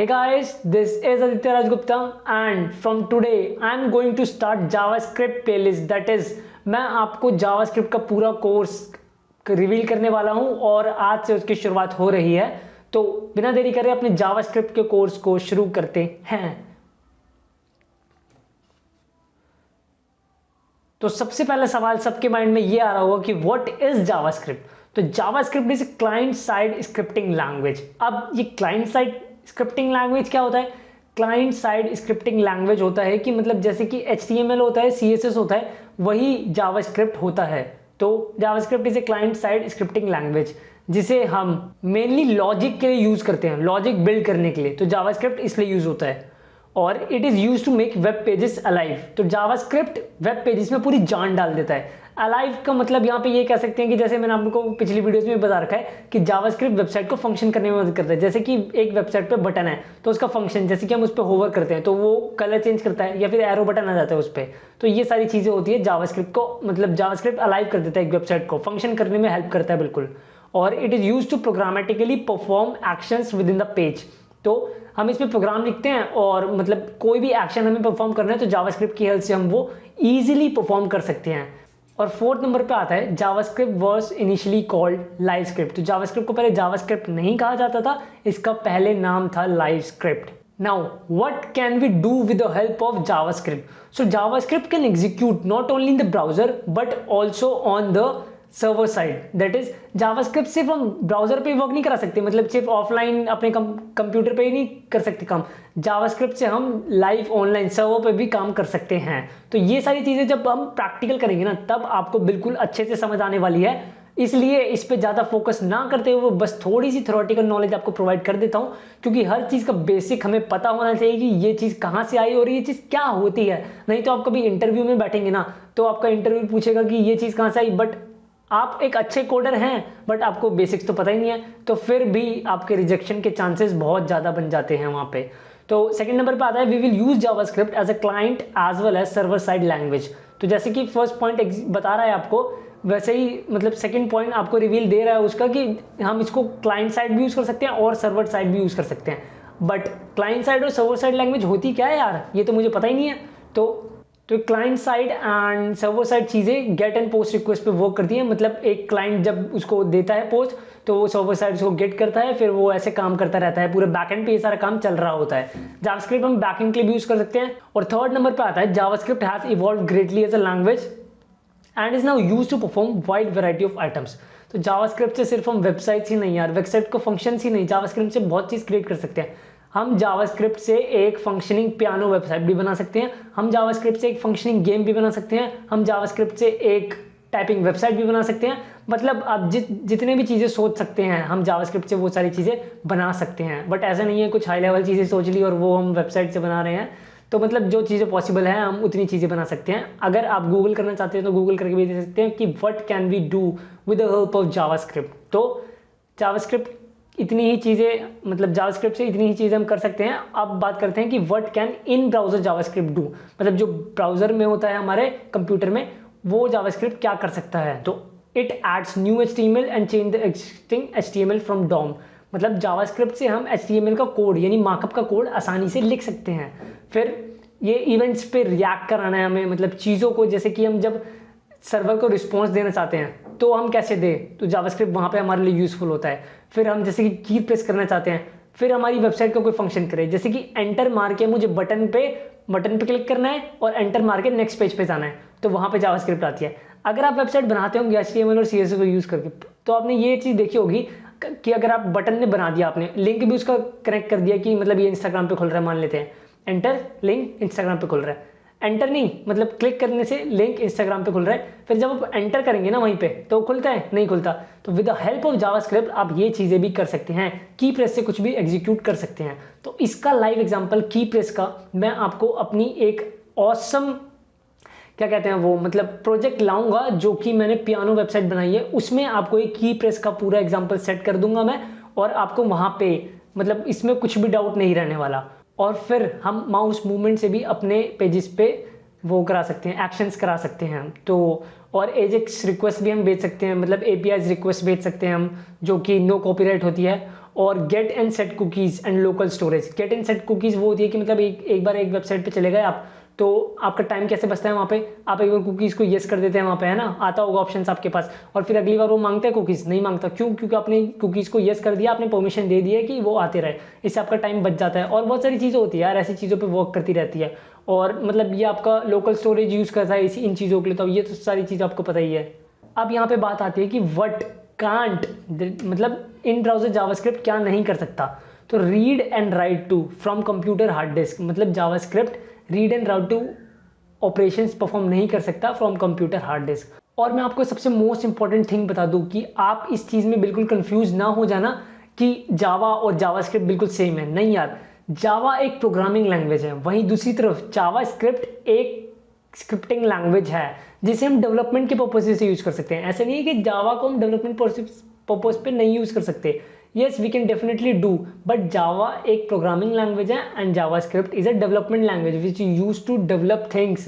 Hey guys, this is Aditya Raj Gupta and from today I am going to start JavaScript playlist, that is मैं आपको JavaScript का पूरा course reveal करने वाला हूं और आज से उसकी शुरुआत हो रही है। तो बिना देरी करे अपने JavaScript के कोर्स को शुरू करते हैं। तो सबसे पहला सवाल सबके माइंड में ये आ रहा होगा कि व्हाट इज जावास्क्रिप्ट। तो JavaScript is client side scripting language. अब ये क्लाइंट साइड स्क्रिप्टिंग लैंग्वेज क्या होता है? क्लाइंट साइड स्क्रिप्टिंग लैंग्वेज होता है कि मतलब जैसे कि HTML होता है, CSS होता है, वही जावास्क्रिप्ट होता है। तो JavaScript is a client side scripting language जिसे हम मेनली लॉजिक के लिए यूज करते हैं, लॉजिक बिल्ड करने के लिए। तो जावास्क्रिप्ट इसलिए यूज होता है और it is use to make web pages alive. तो जावास्क्रिप्ट वेब पेजेस में पूरी जान डाल देता है। अलाइव का मतलब यहाँ पे ये कह सकते हैं कि जैसे मैंने आपको पिछली वीडियोस में बता रखा है कि जावास्क्रिप्ट वेबसाइट को फंक्शन करने में मदद करता है। जैसे कि एक वेबसाइट पे बटन है तो उसका फंक्शन, जैसे कि हम उस पर होवर करते हैं तो वो कलर चेंज करता है या फिर एरो बटन आ जाता है उस पर। तो ये सारी चीज़ें होती है जावास्क्रिप्ट को, मतलब जावास्क्रिप्ट अलाइव कर देता है एक वेबसाइट को, फंक्शन करने में हेल्प करता है बिल्कुल। और it is use to programmatically perform actions within the page. तो हम इसमें प्रोग्राम लिखते हैं और मतलब कोई भी एक्शन हमें परफॉर्म करना है तो जावास्क्रिप्ट की हेल्प से हम वो इजीली परफॉर्म कर सकते हैं। और फोर्थ नंबर पे आता है JavaScript was initially called live script. तो जावास्क्रिप्ट को पहले जावास्क्रिप्ट नहीं कहा जाता था, इसका पहले नाम था live script. Now what can we do with the help of JavaScript? So JavaScript can execute not only in the browser but also on the server side. That is JavaScript सिर्फ हम ब्राउजर पे work नहीं करा सकते, मतलब सिर्फ offline अपने computer पे ही नहीं कर सकते काम। जावास्क्रिप्ट से हम लाइव ऑनलाइन सर्वर पे भी काम कर सकते हैं। तो ये सारी चीजें जब हम प्रैक्टिकल करेंगे ना तब आपको बिल्कुल अच्छे से समझ आने वाली है। इसलिए इस पे ज़्यादा फोकस ना करते हुए बस थोड़ी सी थ्योरेटिकल नॉलेज आपको प्रोवाइड कर देता हूँ, क्योंकि हर चीज़ का बेसिक हमें पता होना चाहिए कि ये चीज़ कहाँ से आई और ये चीज़ क्या होती है। नहीं तो आप कभी इंटरव्यू में बैठेंगे ना तो आपका इंटरव्यू पूछेगा कि ये चीज़ कहाँ से आई, बट आप एक अच्छे कोडर हैं बट आपको बेसिक्स तो पता ही नहीं है, तो फिर भी आपके रिजेक्शन के चांसेस बहुत ज़्यादा बन जाते हैं वहाँ पे। तो सेकंड नंबर पे आता है we will use JavaScript as a client as well as server side language. तो जैसे कि फर्स्ट पॉइंट बता रहा है आपको, वैसे ही मतलब सेकंड पॉइंट आपको रिवील दे रहा है उसका कि हम इसको क्लाइंट साइड भी यूज़ कर सकते हैं और सर्वर साइड भी यूज़ कर सकते हैं। बट क्लाइंट साइड और सर्वर साइड लैंग्वेज होती क्या है यार, ये तो मुझे पता ही नहीं है। तो client side and server side चीज़ें गेट एंड पोस्ट रिक्वेस्ट पे वर्क करती हैं। मतलब एक क्लाइंट जब उसको देता है पोस्ट तो वो सर्वर साइड उसको गेट करता है, फिर वो ऐसे काम करता रहता है, पूरे बैकएंड पे ये सारा काम चल रहा होता है। जावास्क्रिप्ट हम बैकएंड के लिए भी यूज कर सकते हैं। और थर्ड नंबर पे आता है JavaScript has evolve greatly as a language and is now use to perform wide variety of items. तो जावास्क्रिप्ट से सिर्फ हम वेबसाइट्स ही नहीं यार, वेबसाइट को फंक्शंस ही नहीं, जावास्क्रिप्ट से बहुत चीज़ क्रिएट कर सकते हैं। हम जावास्क्रिप्ट से एक फंक्शनिंग पियानो वेबसाइट भी बना सकते हैं, हम जावास्क्रिप्ट से एक फंक्शनिंग गेम भी बना सकते हैं, हम जावास्क्रिप्ट से एक टाइपिंग वेबसाइट भी बना सकते हैं। मतलब आप जितने भी चीज़ें सोच सकते हैं हम जावास्क्रिप्ट से वो सारी चीज़ें बना सकते हैं। बट ऐसा नहीं है कुछ हाई लेवल चीज़ें सोच ली और वो हम वेबसाइट से बना रहे हैं। तो मतलब जो चीज़ें पॉसिबल है हम उतनी चीज़ें बना सकते हैं। अगर आप गूगल करना चाहते हैं तो गूगल करके भी दे सकते हैं कि what can we do with the help of JavaScript. तो जावास्क्रिप्ट इतनी ही चीज़ें, मतलब जावास्क्रिप्ट से इतनी ही चीज़ें हम कर सकते हैं। अब बात करते हैं कि what can in browser JavaScript do, मतलब जो ब्राउजर में होता है हमारे कंप्यूटर में वो जावास्क्रिप्ट क्या कर सकता है। तो it adds new HTML and change the existing HTML from DOM। मतलब जावास्क्रिप्ट से हम HTML का कोड यानी मार्कअप का कोड आसानी से लिख सकते हैं। फिर ये इवेंट्स पे रिएक्ट कराना है हमें, मतलब चीज़ों को, जैसे कि हम जब सर्वर को रिस्पॉन्स देना चाहते हैं तो हम कैसे दें, तो जावास्क्रिप्ट वहाँ पे हमारे लिए यूज़फुल होता है। फिर हम जैसे कि की प्रेस करना चाहते हैं, फिर हमारी वेबसाइट का कोई फंक्शन करे, जैसे कि एंटर मार के मुझे बटन पे क्लिक करना है और एंटर मार के नेक्स्ट पेज पे जाना है, तो वहाँ पे जावास्क्रिप्ट आती है। अगर आप वेबसाइट बनाते होंगे HTML और CSS को यूज़ करके तो आपने ये चीज़ देखी होगी कि अगर आप बटन ने बना दिया, आपने लिंक भी उसका कनेक्ट कर दिया कि मतलब ये इंस्टाग्राम पे खुल रहा है, मान लेते हैं एंटर, लिंक इंस्टाग्राम पे खुल रहा है, एंटर नहीं मतलब क्लिक करने से लिंक इंस्टाग्राम पे खुल रहा है, फिर जब आप एंटर करेंगे ना वहीं पे तो खुलता है, नहीं खुलता। तो with the help of JavaScript आप ये चीज़ें भी कर सकते हैं, की प्रेस से कुछ भी एग्जीक्यूट कर सकते हैं। तो इसका लाइव एग्जांपल की प्रेस का मैं आपको अपनी एक ऑसम क्या कहते हैं वो मतलब प्रोजेक्ट लाऊंगा जो कि मैंने पियानो वेबसाइट बनाई है, उसमें आपको एक की प्रेस का पूरा एग्जाम्पल सेट कर दूंगा मैं, और आपको वहाँ पे मतलब इसमें कुछ भी डाउट नहीं रहने वाला। और फिर हम माउस मूवमेंट से भी अपने पेजेस पे वो करा सकते हैं, एक्शंस करा सकते हैं। तो और एजेक्स रिक्वेस्ट भी हम भेज सकते हैं, मतलब APIs रिक्वेस्ट भेज सकते हैं हम, जो कि नो कॉपीराइट होती है। और get and set cookies and local storage. Get and set cookies वो होती है कि मतलब एक बार एक वेबसाइट पे चले गए आप, तो आपका टाइम कैसे बचता है वहाँ पे, आप एक बार कुकीज़ को येस कर देते हैं वहाँ पे, है ना, आता होगा ऑप्शंस आपके पास, और फिर अगली बार वो मांगता है कुकीज़, नहीं मांगता। क्यों? क्योंकि आपने कुकीज़ को येस कर दिया, आपने परमिशन दे दी है कि वो आते रहे, इससे आपका टाइम बच जाता है। और बहुत सारी चीज़ें होती है यार, ऐसी चीज़ों पर वर्क करती रहती है। और मतलब ये आपका लोकल स्टोरेज यूज़ करता है इसी इन चीज़ों के लिए, तो ये तो सारी चीज़ आपको पता ही है। अब यहाँ पे बात आती है कि व्हाट कांट, मतलब इन ब्राउज़र जावास्क्रिप्ट क्या नहीं कर सकता। तो read and write to from computer hard disk, मतलब JavaScript read and write to operations perform नहीं कर सकता फ्रॉम कंप्यूटर हार्ड डिस्क। और मैं आपको सबसे मोस्ट इंपॉर्टेंट थिंग बता दूं कि आप इस चीज़ में बिल्कुल कंफ्यूज ना हो जाना कि जावा और जावास्क्रिप्ट बिल्कुल सेम है। नहीं यार, जावा एक प्रोग्रामिंग लैंग्वेज है, वहीं दूसरी तरफ जावास्क्रिप्ट एक स्क्रिप्टिंग लैंग्वेज है जिसे हम डेवलपमेंट के पर्पज से यूज़ कर सकते हैं। ऐसा नहीं है कि जावा को हम डेवलपमेंट पर्पज पे नहीं यूज़ कर सकते। Yes, we can definitely do, but Java एक प्रोग्रामिंग लैंग्वेज है and JavaScript is a development language which use to develop things.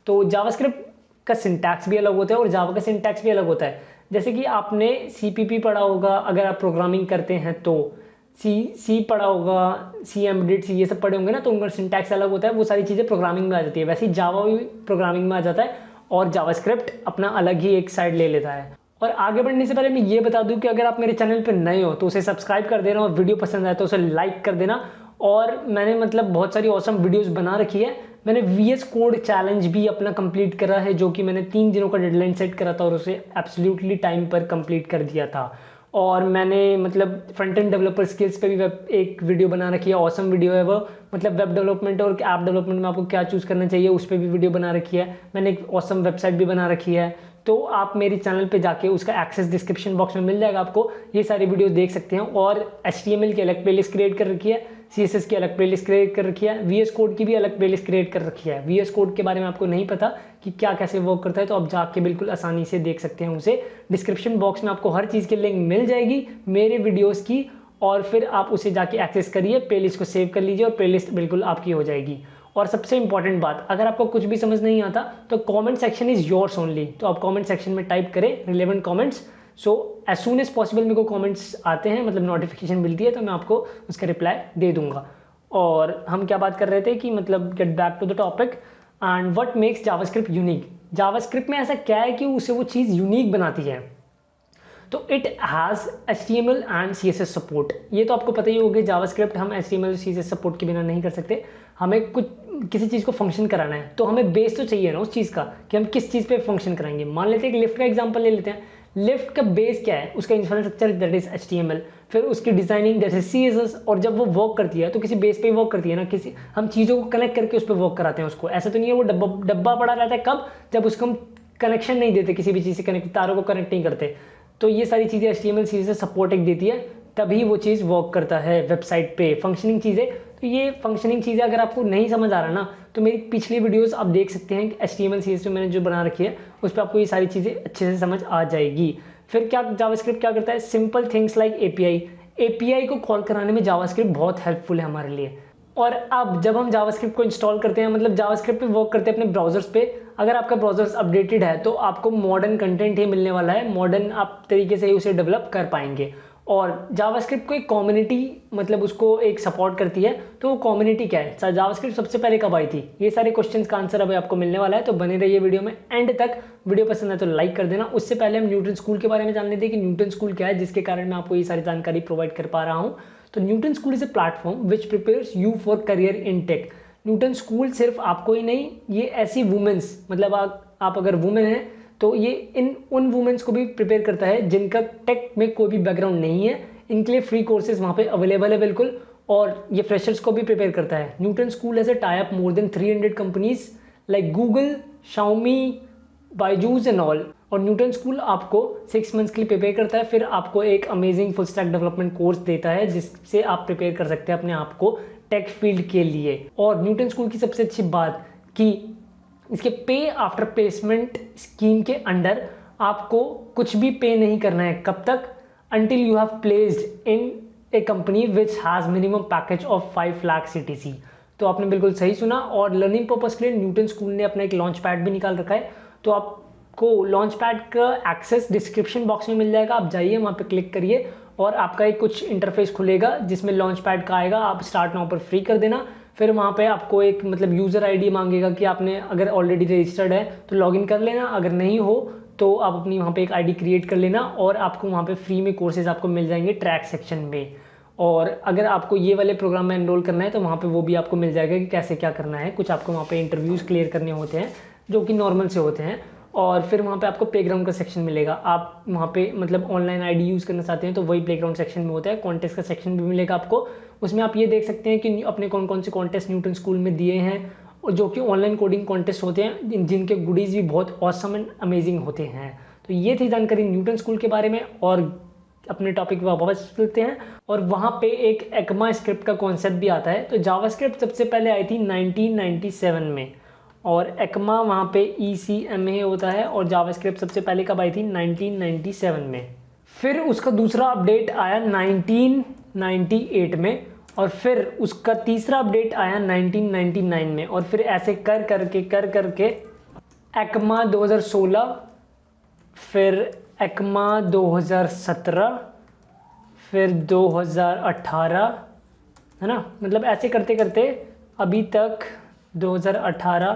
तो जावास्क्रिप्ट का सिंटैक्स भी अलग होता है और जावा का सिंटैक्स भी अलग होता है। जैसे कि आपने सीपीपी पढ़ा होगा अगर आप प्रोग्रामिंग करते हैं, तो सी पढ़ा होगा, सी एम्बेडेड सी, ये सब पढ़े होंगे ना, तो उनका सिंटैक्स अलग होता है, वो सारी चीज़ें प्रोग्रामिंग में आ जाती है। वैसे ही जावा भी प्रोग्रामिंग में आ जाता है और जावास्क्रिप्ट अपना अलग ही एक साइड ले लेता है। और आगे बढ़ने से पहले मैं ये बता दूं कि अगर आप मेरे चैनल पर नए हो तो उसे सब्सक्राइब कर देना, और वीडियो पसंद आए तो उसे लाइक कर देना। और मैंने मतलब बहुत सारी ऑसम वीडियोस बना रखी है। मैंने VS कोड चैलेंज भी अपना कंप्लीट करा है, जो कि मैंने 3 दिनों का डेडलाइन सेट करा था और उसे एब्सोल्युटली टाइम पर कंप्लीट कर दिया था। और मैंने मतलब फ्रंट एंड डेवलपर स्किल्स पे भी एक वीडियो बना रखी है, ऑसम वीडियो है वो, मतलब वेब डेवलपमेंट और ऐप डेवलपमेंट में आपको क्या चूज़ करना चाहिए उस पर भी वीडियो बना रखी है। मैंने एक ऑसम वेबसाइट भी बना रखी है, तो आप मेरे चैनल पे जाके उसका एक्सेस डिस्क्रिप्शन बॉक्स में मिल जाएगा, आपको ये सारी वीडियो देख सकते हैं। और HTML की अलग प्लेलिस्ट क्रिएट कर रखी है, CSS की अलग प्लेलिस्ट क्रिएट कर रखी है, VS कोड की भी अलग प्लेलिस्ट क्रिएट कर रखी है। VS कोड के बारे में आपको नहीं पता कि क्या कैसे वर्क करता है, तो आप जाके बिल्कुल आसानी से देख सकते हैं उसे। डिस्क्रिप्शन बॉक्स में आपको हर चीज़ की लिंक मिल जाएगी मेरे वीडियोज़ की, और फिर आप उसे जाके एक्सेस करिए, प्लेलिस्ट को सेव कर लीजिए और प्लेलिस्ट बिल्कुल आपकी हो जाएगी। और सबसे इंपॉर्टेंट बात, अगर आपको कुछ भी समझ नहीं आता तो comment section is yours only, तो आप कमेंट सेक्शन में टाइप करें relevant comments. So as soon as possible मेरे को कमेंट्स आते हैं, मतलब नोटिफिकेशन मिलती है, तो मैं आपको उसका रिप्लाई दे दूंगा। और हम क्या बात कर रहे थे कि मतलब get back to the topic and what makes JavaScript unique. JavaScript में ऐसा क्या है कि उसे वो चीज़ यूनिक बनाती है। तो it has HTML and CSS support. ये तो आपको पता ही होगा, जावास्क्रिप्ट हम HTML CSS सपोर्ट के बिना नहीं कर सकते। हमें कुछ किसी चीज़ को फंक्शन कराना है तो हमें बेस तो चाहिए ना उस चीज़ का, कि हम किस चीज़ पे फंक्शन कराएंगे। मान लेते हैं कि लिफ्ट का एग्जांपल ले लेते हैं। लिफ्ट का बेस क्या है, उसका इंफ्रास्ट्रक्चर दैट इज HTML, फिर उसकी डिजाइनिंग दैट इज CSS, और जब वो वर्क करती है तो किसी बेस पे वर्क करती है ना, किसी हम चीज़ों को कनेक्ट करके उस पर वर्क कराते हैं उसको। ऐसा तो नहीं है वो डब्बा पड़ा रहता है, कब, जब उसको हम कनेक्शन नहीं देते, किसी भी चीज़ से कनेक्ट, तारों को कनेक्ट नहीं करते। तो ये सारी चीज़ें HTML CSS सपोर्ट एक देती है, तभी वो चीज़ वर्क करता है वेबसाइट पे, फंक्शनिंग चीज़ें। तो ये फंक्शनिंग चीज़ें अगर आपको नहीं समझ आ रहा ना, तो मेरी पिछली वीडियोस आप देख सकते हैं, HTML CSS में मैंने जो बना रखी है उस पर आपको ये सारी चीज़ें अच्छे से समझ आ जाएगी। फिर क्या जावास्क्रिप्ट क्या करता है, सिंपल थिंग्स लाइक API को कॉल कराने में जावास्क्रिप्ट बहुत हेल्पफुल है हमारे लिए। और अब जब हम जावास्क्रिप्ट को इंस्टॉल करते हैं, मतलब जावास्क्रिप्ट पे वर्क करते हैं अपने ब्राउजर्स पे, अगर आपका ब्राउजर्स अपडेटेड है तो आपको मॉडर्न कंटेंट ही मिलने वाला है, मॉडर्न आप तरीके से ही उसे डेवलप कर पाएंगे। और जावास्क्रिप्ट को एक कम्युनिटी, मतलब उसको एक सपोर्ट करती है। तो वो कम्युनिटी क्या है, जावास्क्रिप्ट सबसे पहले कब आई थी, ये सारे क्वेश्चंस का आंसर अभी आपको मिलने वाला है, तो बने रहिए वीडियो में एंड तक। वीडियो पसंद है तो लाइक कर देना। उससे पहले हम न्यूटन स्कूल के बारे में जान लेते हैं कि न्यूटन स्कूल क्या है, जिसके कारण मैं आपको ये सारी जानकारी प्रोवाइड कर पा रहा हूँ। तो Newton School is a platform which prepares you for career in tech. Newton School सिर्फ आपको ही नहीं, ये ऐसी वुमेन्स, मतलब आप अगर वुमेन हैं तो ये उन वुमेन्स को भी प्रिपेयर करता है जिनका टेक में कोई भी बैकग्राउंड नहीं है। इनके लिए फ्री कोर्सेज वहाँ पे अवेलेबल है बिल्कुल, और ये फ्रेशर्स को भी प्रिपेयर करता है। Newton school has a tie up more than 300 companies like Google, Xiaomi, Byju's and all. और न्यूटन स्कूल आपको 6 मंथ्स के लिए प्रिपेयर करता है, फिर आपको एक amazing full stack development course देता है जिससे आप प्रिपेयर कर सकते हैं अपने आप को टेक फील्ड के लिए। और न्यूटन स्कूल की सबसे अच्छी बात कि इसके पे आफ्टर प्लेसमेंट स्कीम के अंडर आपको कुछ भी पे नहीं करना है, कब तक, until you have placed in a company which has minimum package of 5 lakh CTC। तो आपने बिल्कुल सही सुना। और लर्निंग पर्पस के लिए न्यूटन स्कूल ने अपना एक लॉन्च पैड भी निकाल रखा है, तो आपको लॉन्च पैड का एक्सेस डिस्क्रिप्शन बॉक्स में मिल जाएगा, आप जाइए वहाँ पे क्लिक करिए और आपका एक कुछ इंटरफेस खुलेगा जिसमें लॉन्च पैड का आएगा, आप स्टार्ट नाउ पर फ्री कर देना। फिर वहाँ पे आपको एक मतलब यूज़र आईडी मांगेगा कि आपने अगर ऑलरेडी रजिस्टर्ड है तो लॉगिन कर लेना, अगर नहीं हो तो आप अपनी वहाँ पे एक आईडी क्रिएट कर लेना और आपको वहाँ पे फ्री में कोर्सेज आपको मिल जाएंगे ट्रैक सेक्शन में। और अगर आपको ये वाले प्रोग्राम में एनरोल करना है तो वहाँ पे वो भी आपको मिल जाएगा कि कैसे क्या करना है। कुछ आपको वहाँ पे इंटरव्यूज़ क्लियर करने होते हैं जो कि नॉर्मल से होते हैं। और फिर वहाँ पे आपको प्लेग्राउंड का सेक्शन मिलेगा। आप वहाँ पे मतलब ऑनलाइन आईडी यूज़ करना चाहते हैं तो वही प्लेग्राउंड सेक्शन में होता है। कॉन्टेस्ट का सेक्शन भी मिलेगा आपको, उसमें आप ये देख सकते हैं कि अपने कौन कौन से कॉन्टेस्ट न्यूटन स्कूल में दिए हैं और जो कि ऑनलाइन कोडिंग कॉन्टेस्ट होते हैं जिनके गुडीज़ भी बहुत ऑसम एंड अमेजिंग होते हैं। तो ये थी जानकारी न्यूटन स्कूल के बारे में। और अपने टॉपिक पर वापस चलते हैं और वहाँ पे एक एक्मा स्क्रिप्ट का कॉन्सेप्ट भी आता है। तो जावास्क्रिप्ट सबसे पहले आई थी 1997 में और एक्मा वहाँ पे ECMA होता है। और जावास्क्रिप्ट सबसे पहले कब आई थी? 1997 में। फिर उसका दूसरा अपडेट आया 1998 में और फिर उसका तीसरा अपडेट आया 1999 में और फिर ऐसे कर करके एक्मा 2016, फिर एक्मा 2017, फिर 2018, है ना, मतलब ऐसे करते करते अभी तक 2018,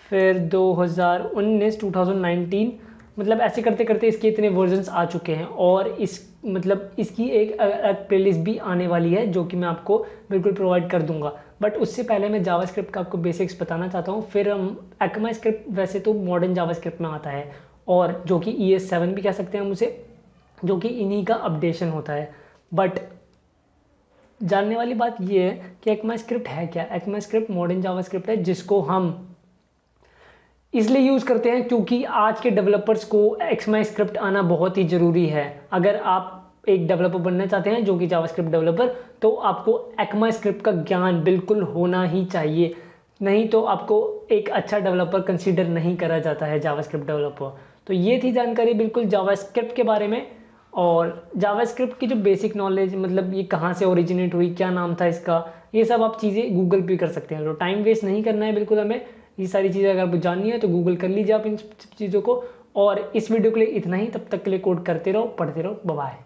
फिर 2019 मतलब ऐसे करते करते इसके इतने वर्जन्स आ चुके हैं। और इस मतलब इसकी एक अलग प्लेलिस्ट भी आने वाली है जो कि मैं आपको बिल्कुल प्रोवाइड कर दूंगा। बट उससे पहले मैं जावास्क्रिप्ट का आपको बेसिक्स बताना चाहता हूँ। फिर हम एक्मा स्क्रिप्ट वैसे तो मॉडर्न जावास्क्रिप्ट में आता है और जो कि ES7 भी कह सकते हैं हम उसे, जो कि इन्हीं का अपडेशन होता है। बट जानने वाली बात ये है कि एक्मा स्क्रिप्ट है क्या। एक्मा स्क्रिप्ट मॉडर्न जावास्क्रिप्ट है जिसको हम इसलिए यूज़ करते हैं क्योंकि आज के डेवलपर्स को एक्मा स्क्रिप्ट आना बहुत ही ज़रूरी है। अगर आप एक डेवलपर बनना चाहते हैं जो कि जावास्क्रिप्ट डेवलपर, तो आपको एक्मा स्क्रिप्ट का ज्ञान बिल्कुल होना ही चाहिए, नहीं तो आपको एक अच्छा डेवलपर कंसीडर नहीं करा जाता है जावास्क्रिप्ट डेवलपर। तो ये थी जानकारी बिल्कुल जावास्क्रिप्ट के बारे में। और जावास्क्रिप्ट की जो बेसिक नॉलेज मतलब ये कहाँ से ओरिजिनेट हुई, क्या नाम था इसका, ये सब आप चीज़ें गूगल पे कर सकते हैं। तो टाइम वेस्ट नहीं करना है बिल्कुल हमें। ये सारी चीज़ें अगर आपको जाननी है तो गूगल कर लीजिए आप इन चीज़ों को। और इस वीडियो के लिए इतना ही, तब तक के लिए कोड करते रहो, पढ़ते रहो, बाय बाय।